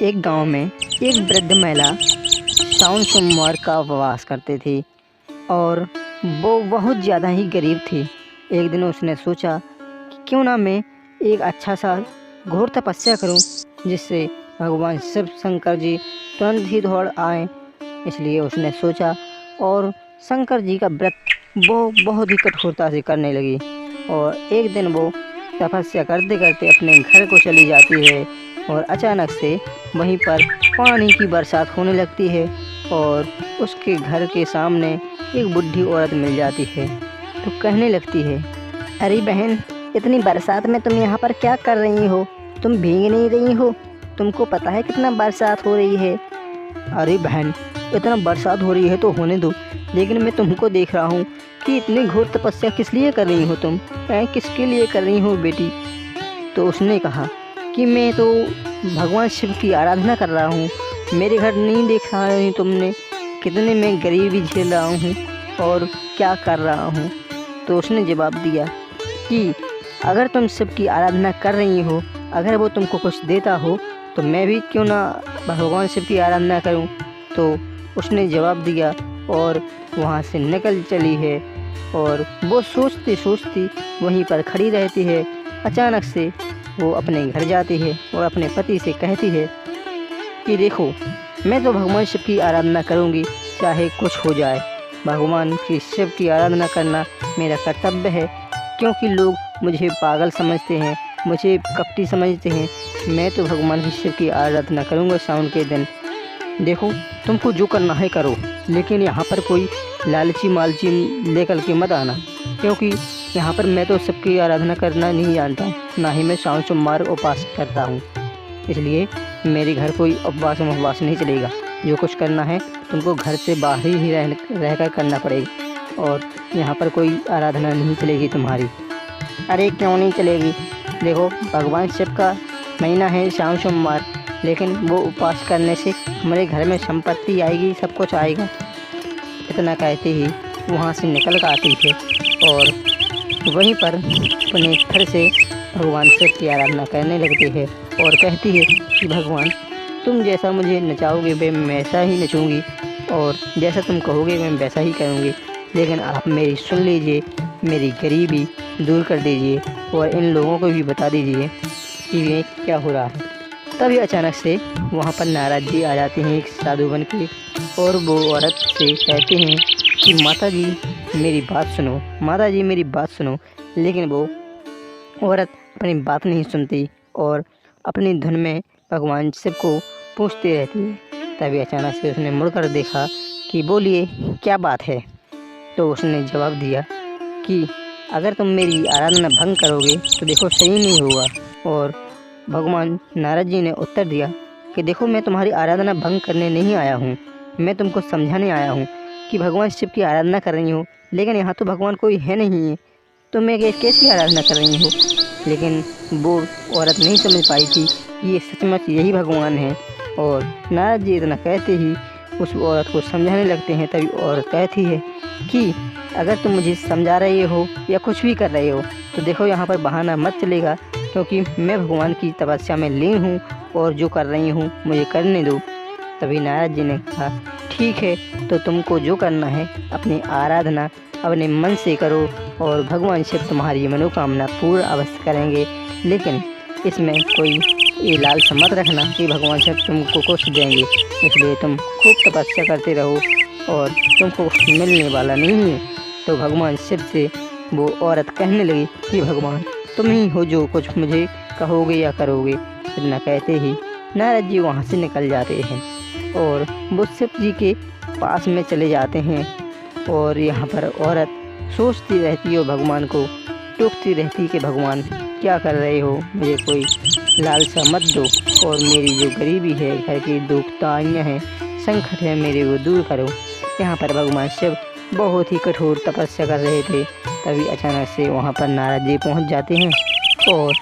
एक गांव में एक वृद्ध महिला सावन सोमवार का उपवास करती थी और वो बहुत ज़्यादा ही गरीब थी। एक दिन उसने सोचा कि क्यों ना मैं एक अच्छा सा घोर तपस्या करूं, जिससे भगवान शिव शंकर जी तुरंत ही दौड़ आएँ। इसलिए उसने सोचा और शंकर जी का व्रत वो बहुत ही कठोरता से करने लगी। और एक दिन वो तपस्या करते करते अपने घर को चली जाती है और अचानक से वहीं पर पानी की बरसात होने लगती है और उसके घर के सामने एक बूढ़ी औरत मिल जाती है। तो कहने लगती है, अरे बहन, इतनी बरसात में तुम यहाँ पर क्या कर रही हो? तुम भीग नहीं रही हो? तुमको पता है कितना बरसात हो रही है? अरे बहन, इतना बरसात हो रही है तो होने दो, लेकिन मैं तुमको देख रहा हूँ कि इतनी घोर तपस्या किस लिए कर रही हो तुम? किसके लिए कर रही हो बेटी? तो उसने कहा कि मैं तो भगवान शिव की आराधना कर रहा हूँ। मेरे घर नहीं देखा है तुमने, कितने मैं गरीबी झेल रहा हूँ और क्या कर रहा हूँ। तो उसने जवाब दिया कि अगर तुम शिव की आराधना कर रही हो, अगर वो तुमको कुछ देता हो तो मैं भी क्यों ना भगवान शिव की आराधना करूं। तो उसने जवाब दिया और वहां से निकल चली है। और वो सोचती सोचती वहीं पर खड़ी रहती है। अचानक से वो अपने घर जाती है और अपने पति से कहती है कि देखो, मैं तो भगवान शिव की आराधना करूंगी चाहे कुछ हो जाए। भगवान की शिव की आराधना करना मेरा कर्तव्य है, क्योंकि लोग मुझे पागल समझते हैं, मुझे कपटी समझते हैं। मैं तो भगवान की शिव की आराधना करूंगा सावन के दिन। देखो, तुमको जो करना है करो, लेकिन यहाँ पर कोई लालची मालची लेकर के मत आना, क्योंकि यहाँ पर मैं तो शिव की आराधना करना नहीं जानता, ना ही मैं सावन सोमवार उपवास करता हूँ। इसलिए मेरे घर कोई उपवास नहीं चलेगा। जो कुछ करना है तुमको घर से बाहर ही रहकर करना पड़ेगा और यहाँ पर कोई आराधना नहीं चलेगी तुम्हारी। अरे क्यों नहीं चलेगी? देखो, भगवान शिव का महीना है सावन सोमवार, लेकिन वो उपवास करने से हमारे घर में संपत्ति आएगी, सब कुछ आएगा। इतना कहते ही वहाँ से निकल कर आती है और वहीं पर अपने घर से भगवान शिव की आराधना करने लगती है और कहती है कि भगवान, तुम जैसा मुझे नचाओगे मैं वैसा ही नचूँगी और जैसा तुम कहोगे मैं वैसा ही करूँगी, लेकिन आप मेरी सुन लीजिए, मेरी गरीबी दूर कर दीजिए और इन लोगों को भी बता दीजिए कि ये क्या हो रहा है। तभी अचानक से वहाँ पर नारद जी आ जाते हैं एक साधु बन के और वो औरत से कहते हैं कि माता जी मेरी बात सुनो, माता जी मेरी बात सुनो। लेकिन वो औरत अपनी बात नहीं सुनती और अपनी धुन में भगवान शिव को पूछती रहती है। तभी अचानक से उसने मुड़कर देखा कि बोलिए क्या बात है। तो उसने जवाब दिया कि अगर तुम मेरी आराधना भंग करोगे तो देखो सही नहीं होगा। और भगवान नारद जी ने उत्तर दिया कि देखो, मैं तुम्हारी आराधना भंग करने नहीं आया हूँ, मैं तुमको समझाने आया हूँ कि भगवान शिव की आराधना कर रही हूँ, लेकिन यहाँ तो भगवान कोई है नहीं है, तो मैं कैसी आराधना कर रही हूँ। लेकिन वो औरत नहीं समझ पाई थी कि ये सचमुच यही भगवान है। और नारद जी इतना कहते ही उस औरत को समझाने लगते हैं। तभी औरत कहती है कि अगर तुम मुझे समझा रहे हो या कुछ भी कर रहे हो तो देखो, यहाँ पर बहाना मत चलेगा, क्योंकि मैं भगवान की तपस्या में लीन हूँ और जो कर रही हूँ मुझे करने दो। तभी नारद जी ने कहा, ठीक है, तो तुमको जो करना है अपनी आराधना अपने मन से करो और भगवान शिव तुम्हारी मनोकामना पूर्ण अवश्य करेंगे। लेकिन इसमें कोई ये लालसा मत रखना कि भगवान शिव तुमको कुछ देंगे, इसलिए तुम खूब तपस्या करते रहो और तुमको कुछ मिलने वाला नहीं है। तो भगवान शिव से वो औरत कहने लगी कि भगवान, तुम ही हो जो कुछ मुझे कहोगे या करोगे। इतना कहते ही नारद जी वहाँ से निकल जाते हैं और वो शिव जी के पास में चले जाते हैं। और यहाँ पर औरत सोचती रहती है, भगवान को टोकती रहती कि भगवान क्या कर रहे हो, मुझे कोई लालसा मत दो और मेरी जो गरीबी है, घर की दुखताइयाँ हैं, संकट है, मेरे को दूर करो। यहाँ पर भगवान शिव बहुत ही कठोर तपस्या कर रहे थे। तभी अचानक से वहाँ पर नारद जी पहुँच जाते हैं और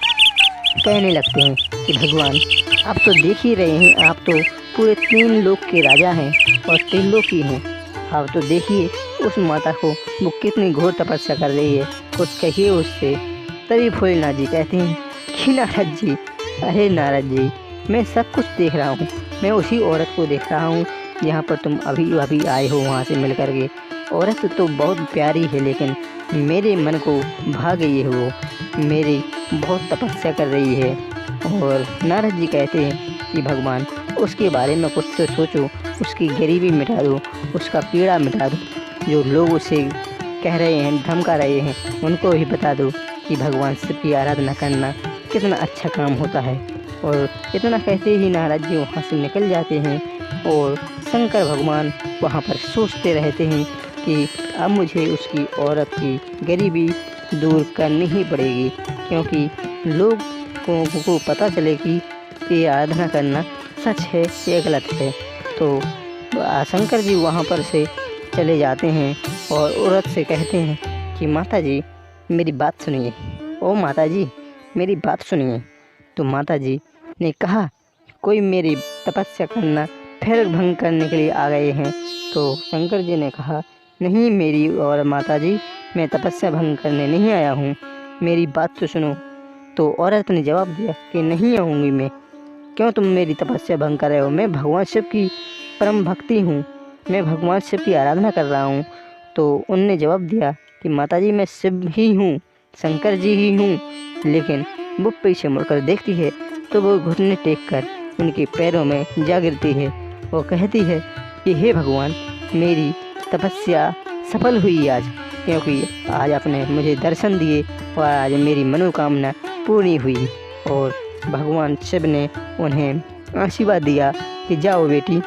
कहने लगते हैं कि भगवान, आप तो देख ही रहे हैं, आप तो पूरे 3 लोक के राजा हैं और त्रिलोकी हैं। आप तो देखिए उस माता को, वो कितनी घोर तपस्या कर रही है, कुछ कहिए उससे। तभी भोलेनाथ जी कहते हैं कि नारद जी, अरे नारद जी, मैं सब कुछ देख रहा हूँ, मैं उसी औरत को देख रहा हूँ जहाँ पर तुम अभी अभी आए हो वहाँ से मिल कर के। औरत तो बहुत प्यारी है, लेकिन मेरे मन को भा गई है वो, मेरी बहुत तपस्या कर रही है। और नारद जी कहते हैं कि भगवान उसके बारे में कुछ तो सोचो, उसकी गरीबी मिटा दो, उसका पीड़ा मिटा दो। जो लोग उसे कह रहे हैं, धमका रहे हैं, उनको भी बता दो कि भगवान शिव की आराधना करना कितना अच्छा काम होता है। और इतना कहते ही नारद जी वहाँ से निकल जाते हैं। और शंकर भगवान वहाँ पर सोचते रहते हैं कि अब मुझे उसकी औरत की गरीबी दूर करनी ही पड़ेगी, क्योंकि लोगों को पता चले कि ये आराधना करना सच है या गलत है। तो शंकर जी वहाँ पर से चले जाते हैं और औरत से कहते हैं कि माता जी मेरी बात सुनिए, ओ माता जी मेरी बात सुनिए। तो माता जी ने कहा कोई मेरी तपस्या करना फिर भंग करने के लिए आ गए हैं। तो शंकर जी ने कहा नहीं मेरी और माता जी, मैं तपस्या भंग करने नहीं आया हूँ, मेरी बात तो सुनो। तो औरत ने जवाब दिया कि नहीं आऊँगी मैं, क्यों तुम मेरी तपस्या भंग कर रहे हो, मैं भगवान शिव की परम भक्ति हूँ, मैं भगवान शिव की आराधना कर रहा हूँ। तो उनने जवाब दिया कि माता जी मैं शिव ही हूँ, शंकर जी ही हूँ। लेकिन वो पीछे मुड़कर देखती है तो वो घुटने टेक कर उनके पैरों में जा गिरती है। वो कहती है कि हे भगवान मेरी तपस्या सफल हुई आज, क्योंकि आज आपने मुझे दर्शन दिए और आज मेरी मनोकामना पूरी हुई। और भगवान शिव ने उन्हें आशीर्वाद दिया कि जाओ बेटी,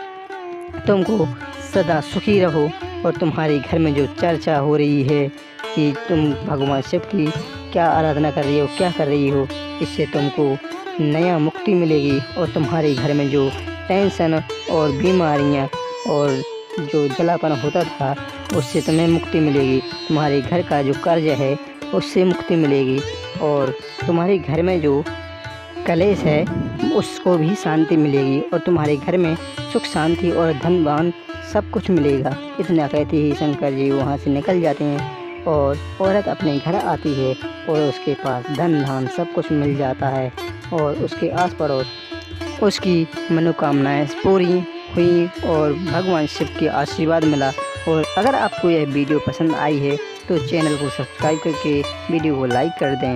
तुमको सदा सुखी रहो। और तुम्हारे घर में जो चर्चा हो रही है कि तुम भगवान शिव की क्या आराधना कर रही हो, क्या कर रही हो, इससे तुमको नया मुक्ति मिलेगी। और तुम्हारे घर में जो टेंशन और बीमारियां और जो जलापन होता था उससे तुम्हें मुक्ति मिलेगी। तुम्हारे घर का जो कर्ज है उससे मुक्ति मिलेगी। और तुम्हारे घर में जो कलेश है उसको भी शांति मिलेगी। और तुम्हारे घर में सुख शांति और धनवान सब कुछ मिलेगा। इतना कहते ही शंकर जी वहाँ से निकल जाते हैं। और औरत अपने घर आती है और उसके पास धन धान सब कुछ मिल जाता है। और उसके आस पड़ोस उसकी मनोकामनाएं पूरी हुई और भगवान शिव के आशीर्वाद मिला। और अगर आपको यह वीडियो पसंद आई है तो चैनल को सब्सक्राइब करके वीडियो को लाइक कर दें।